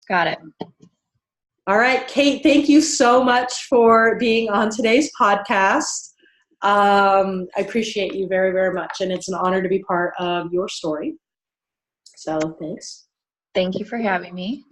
Got it. All right, Kate, thank you so much for being on today's podcast. I appreciate you very, very much, and it's an honor to be part of your story. So thanks. Thank you for having me.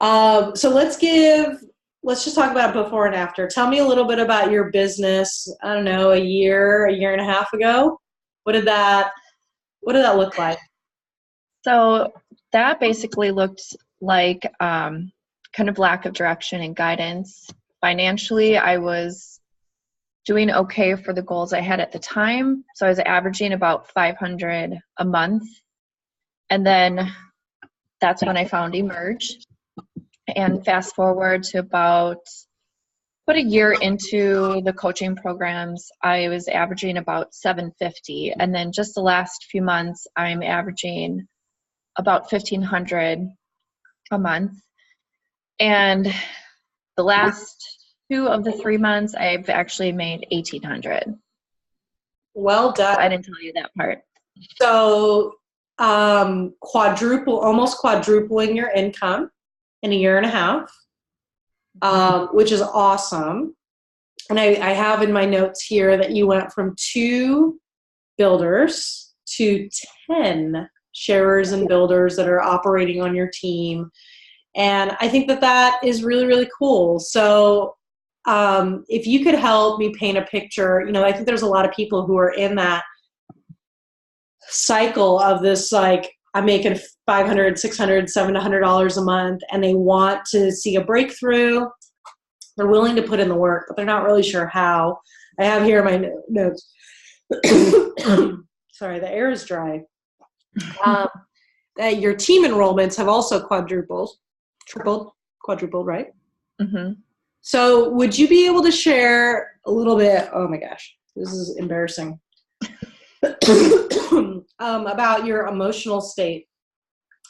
So let's just talk about before and after. Tell me a little bit about your business. I don't know, a year and a half ago. What did that look like? So that basically looked like kind of lack of direction and guidance. Financially, I was doing okay for the goals I had at the time. So I was averaging about $500 a month. And then that's when I found Emerge. And fast forward to about a year into the coaching programs, I was averaging about $750. And then just the last few months, I'm averaging about $1,500 a month. And the last 2 of the 3 months, I've actually made $1,800. Well done. So I didn't tell you that part. So almost quadrupling your income in a year and a half, which is awesome. And I have in my notes here that you went from 2 builders to 10 sharers and builders that are operating on your team. And I think that is really, really cool. So if you could help me paint a picture, I think there's a lot of people who are in that cycle of this, like, I'm making $500, $600, $700 a month, and they want to see a breakthrough. They're willing to put in the work, but they're not really sure how. I have here my notes. Sorry, the air is dry. That your team enrollments have also quadrupled, right? Mm-hmm. So would you be able to share a little bit, oh my gosh, this is embarrassing, about your emotional state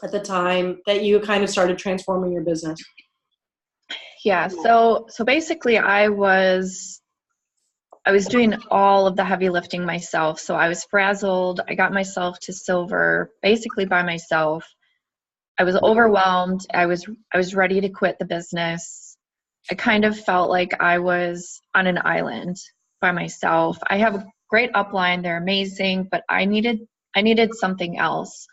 at the time that you kind of started transforming your business? Yeah, so basically I was doing all of the heavy lifting myself. So I was frazzled. I got myself to silver basically by myself. I was overwhelmed. I was ready to quit the business. I kind of felt like I was on an island by myself. I have a great upline. They're amazing, but I needed something else.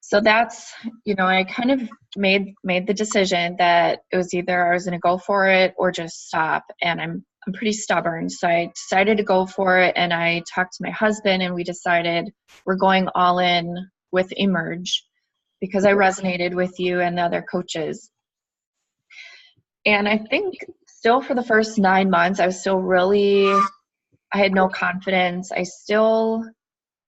So that's, I kind of made the decision that it was either I was going to go for it or just stop. And I'm pretty stubborn. So I decided to go for it. And I talked to my husband and we decided we're going all in with Emerge because I resonated with you and the other coaches. And I think still for the first 9 months, I was still I had no confidence. I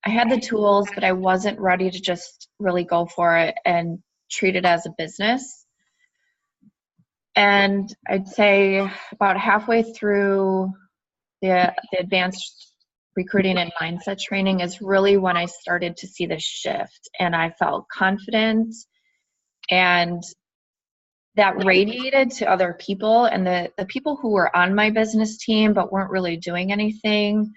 had the tools, but I wasn't ready to just really go for it and treat it as a business. And I'd say about halfway through the advanced recruiting and mindset training is really when I started to see the shift. And I felt confident, and that radiated to other people. And the people who were on my business team but weren't really doing anything,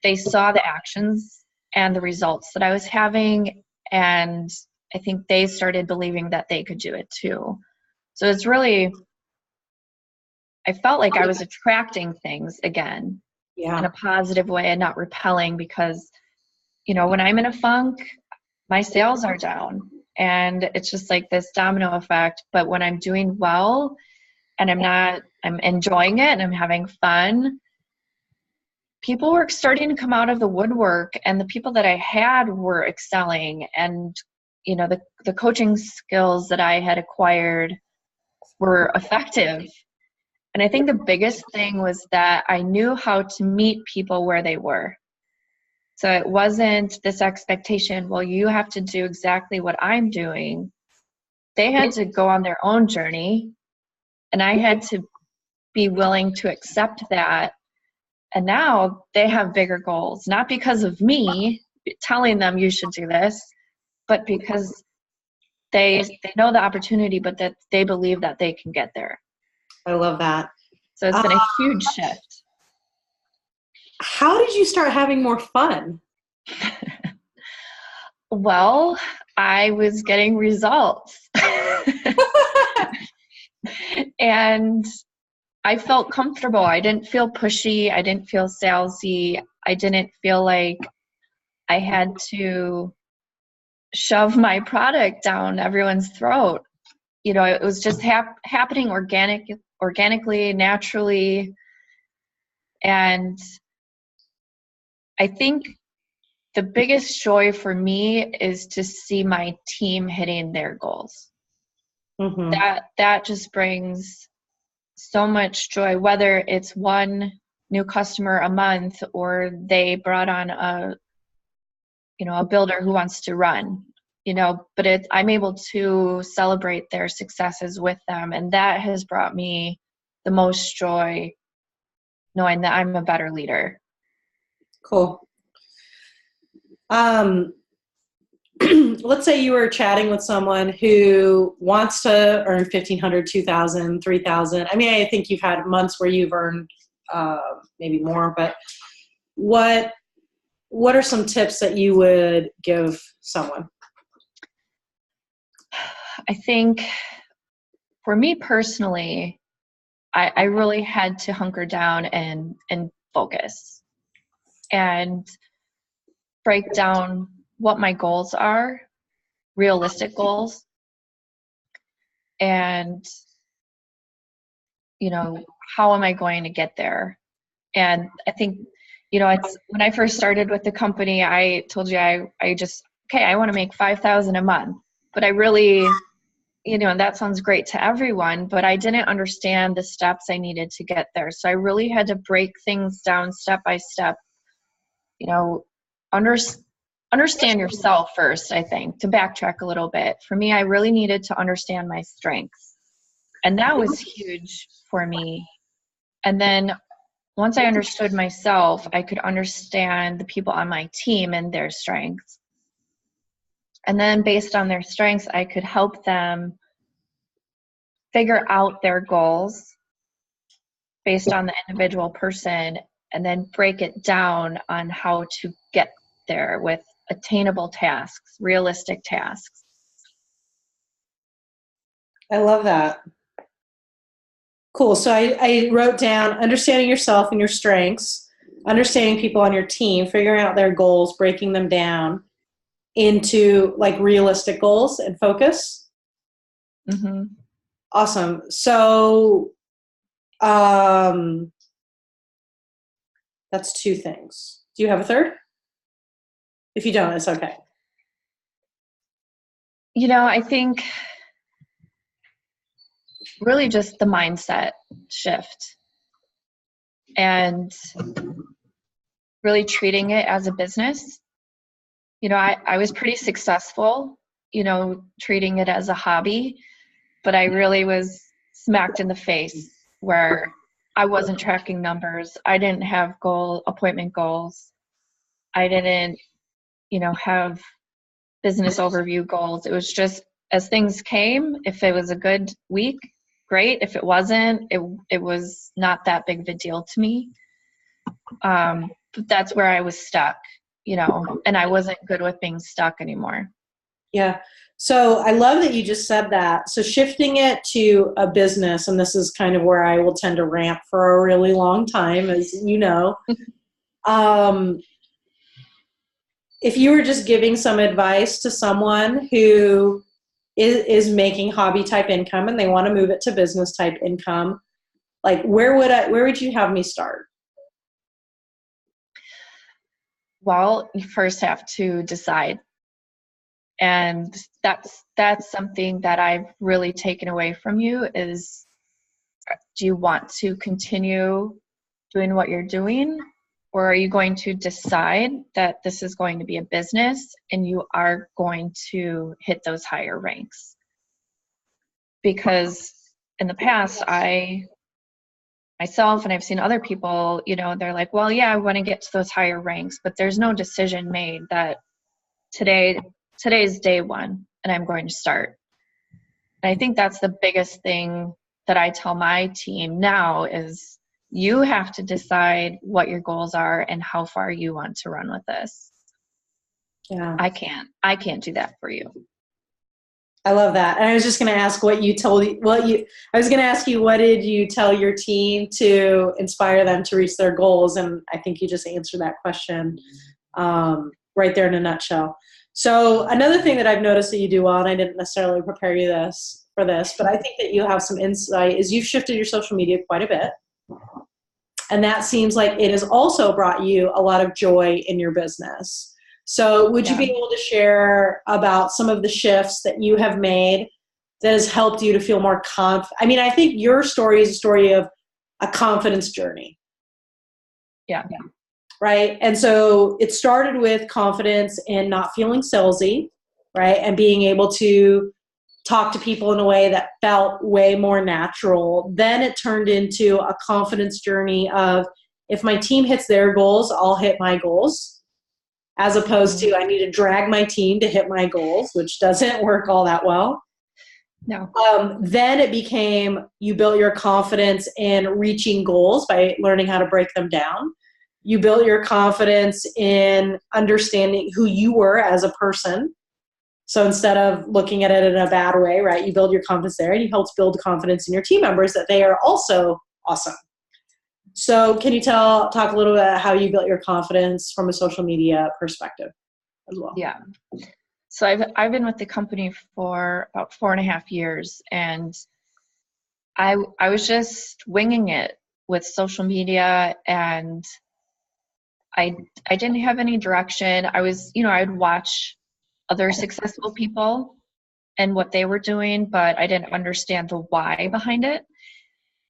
they saw the actions and the results that I was having. And I think they started believing that they could do it too. So it's really, I felt like I was attracting things again in a positive way and not repelling, because, when I'm in a funk, my sales are down and it's just like this domino effect. But when I'm doing well and I'm enjoying it and I'm having fun, people were starting to come out of the woodwork, and the people that I had were excelling. And, the coaching skills that I had acquired were effective. And I think the biggest thing was that I knew how to meet people where they were. So it wasn't this expectation, well, you have to do exactly what I'm doing. They had to go on their own journey, and I had to be willing to accept that. And now they have bigger goals, not because of me telling them you should do this, but because they know the opportunity, but that they believe that they can get there. I love that. So it's been a huge shift. How did you start having more fun? Well, I was getting results. And I felt comfortable. I didn't feel pushy. I didn't feel salesy. I didn't feel like I had to shove my product down everyone's throat. You know, it was just happening organically, naturally. And I think the biggest joy for me is to see my team hitting their goals. Mm-hmm. That just brings so much joy, whether it's one new customer a month or they brought on a builder who wants to run, but I'm able to celebrate their successes with them. And that has brought me the most joy, knowing that I'm a better leader. Cool. Let's say you were chatting with someone who wants to earn $1,500, $2,000, $3,000. I mean, I think you've had months where you've earned maybe more, but what are some tips that you would give someone? I think for me personally, I really had to hunker down and focus and break down what my goals are, realistic goals, and how am I going to get there? And I think it's when I first started with the company, I told you I want to make $5,000 a month, but I really, and that sounds great to everyone, but I didn't understand the steps I needed to get there. So I really had to break things down step by step. Understand yourself first, I think, to backtrack a little bit. For me, I really needed to understand my strengths. And that was huge for me. And then once I understood myself, I could understand the people on my team and their strengths. And then based on their strengths, I could help them figure out their goals based on the individual person, and then break it down on how to get there with attainable tasks, realistic tasks. I love that. Cool. So I wrote down understanding yourself and your strengths, understanding people on your team, figuring out their goals, breaking them down into like realistic goals and focus. Mm-hmm. Awesome. So that's two things. Do you have a third? If you don't, it's okay. I think really just the mindset shift and really treating it as a business. I was pretty successful, treating it as a hobby, but I really was smacked in the face where I wasn't tracking numbers. I didn't have appointment goals. I didn't, have business overview goals. It was just as things came. If it was a good week, great. If it wasn't, it was not that big of a deal to me. But that's where I was stuck, and I wasn't good with being stuck anymore. Yeah. So I love that you just said that. So shifting it to a business, and this is kind of where I will tend to rant for a really long time, as you know. If you were just giving some advice to someone who is making hobby type income and they want to move it to business type income, like where would you have me start? Well, you first have to decide. And that's something that I've really taken away from you is, do you want to continue doing what you're doing, or are you going to decide that this is going to be a business and you are going to hit those higher ranks? Because in the past, myself and I've seen other people, they're like, well, yeah, I want to get to those higher ranks, but there's no decision made that today's day one and I'm going to start. And I think that's the biggest thing that I tell my team now is you have to decide what your goals are and how far you want to run with this. Yeah. I can't do that for you. I love that. And I was just going to ask what did you tell your team to inspire them to reach their goals? And I think you just answered that question right there in a nutshell. So another thing that I've noticed that you do well, and I didn't necessarily prepare you for this, but I think that you have some insight, is you've shifted your social media quite a bit. And that seems like it has also brought you a lot of joy in your business. So would you be able to share about some of the shifts that you have made that has helped you to feel more confident? I mean, I think your story is a story of a confidence journey. Yeah. Right? And so it started with confidence in not feeling salesy, right? And being able to talk to people in a way that felt way more natural. Then it turned into a confidence journey of, if my team hits their goals, I'll hit my goals. As opposed to, I need to drag my team to hit my goals, which doesn't work all that well. No. Then it became, you built your confidence in reaching goals by learning how to break them down. You built your confidence in understanding who you were as a person. So instead of looking at it in a bad way, right, you build your confidence there, and you helped build confidence in your team members that they are also awesome. So can you talk a little bit about how you built your confidence from a social media perspective as well? Yeah. So I've been with the company for about 4.5 years, and I was just winging it with social media, and I didn't have any direction. I'd watch other successful people and what they were doing, but I didn't understand the why behind it.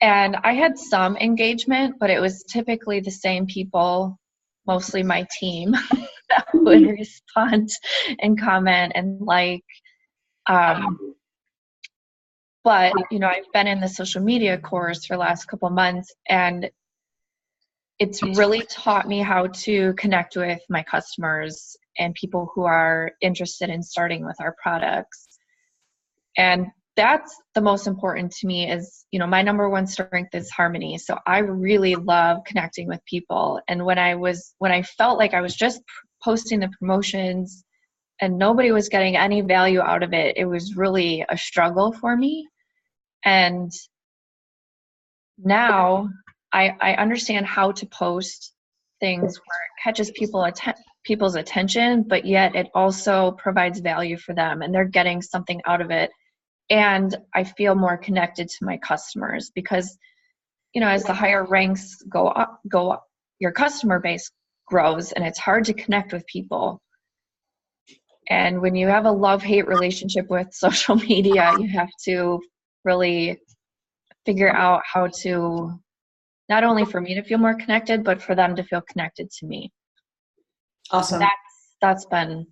And I had some engagement, but it was typically the same people, mostly my team, that would respond and comment and like. But, I've been in the social media course for the last couple months, and it's really taught me how to connect with my customers and people who are interested in starting with our products. And that's the most important to me is, my number one strength is harmony. So I really love connecting with people. And when I felt like I was just posting the promotions and nobody was getting any value out of it, it was really a struggle for me. And now I understand how to post things where it catches people's attention, but yet it also provides value for them and they're getting something out of it. And I feel more connected to my customers because, as the higher ranks go up, your customer base grows, and it's hard to connect with people. And when you have a love-hate relationship with social media, you have to really figure out how to, not only for me to feel more connected, but for them to feel connected to me. Awesome. That's been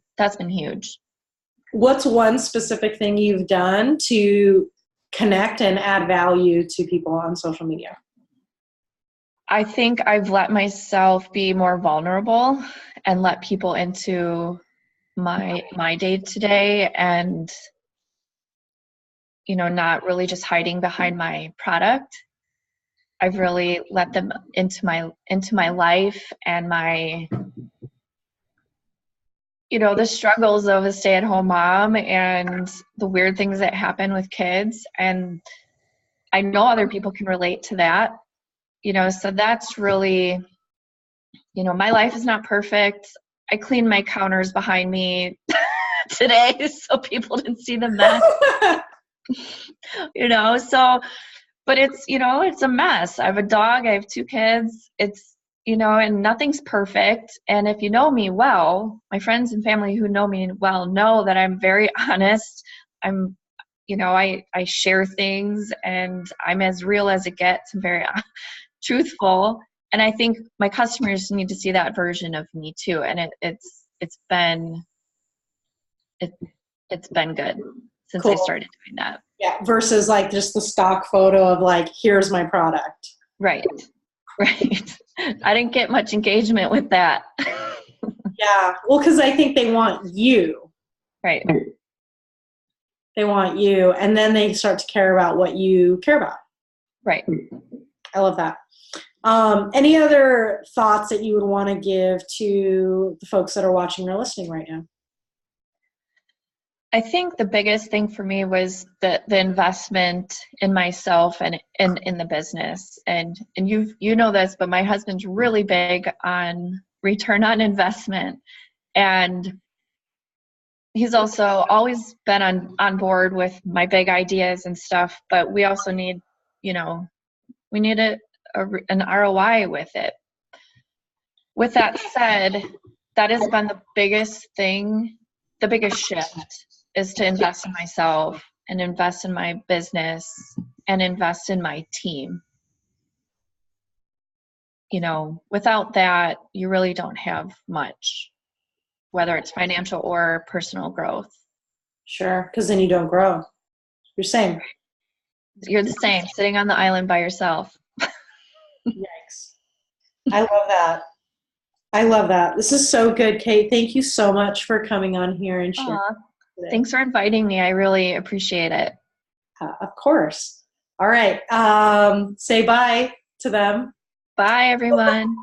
huge. What's one specific thing you've done to connect and add value to people on social media? I think I've let myself be more vulnerable and let people into my day-to-day, and not really just hiding behind my product. I've really let them into my life and my the struggles of a stay-at-home mom and the weird things that happen with kids. And I know other people can relate to that, so that's really, my life is not perfect. I cleaned my counters behind me today so people didn't see the mess, so, but it's, it's a mess. I have a dog, I have 2 kids. It's, and nothing's perfect. And if you know me well, my friends and family who know me well know that I'm very honest. I'm, I share things and I'm as real as it gets. I'm very truthful. And I think my customers need to see that version of me too. And it's been good since Cool. I started doing that. Yeah. Versus like just the stock photo of like, here's my product. Right. I didn't get much engagement with that. Yeah. Well, because I think they want you. Right. They want you. And then they start to care about what you care about. Right. I love that. Any other thoughts that you would want to give to the folks that are watching or listening right now? I think the biggest thing for me was the investment in myself and in the business. And you know this, but my husband's really big on return on investment. And he's also always been on board with my big ideas and stuff, but we also need, we need an ROI with it. With that said, that has been the biggest thing, the biggest shift is to invest in myself and invest in my business and invest in my team. Without that, you really don't have much, whether it's financial or personal growth. Sure, because then you don't grow. You're same. You're the same, sitting on the island by yourself. Yikes. I love that. I love that. This is so good, Kate. Thank you so much for coming on here and sharing. Thanks for inviting me. I really appreciate it. Of course. All right. Say bye to them. Bye, everyone.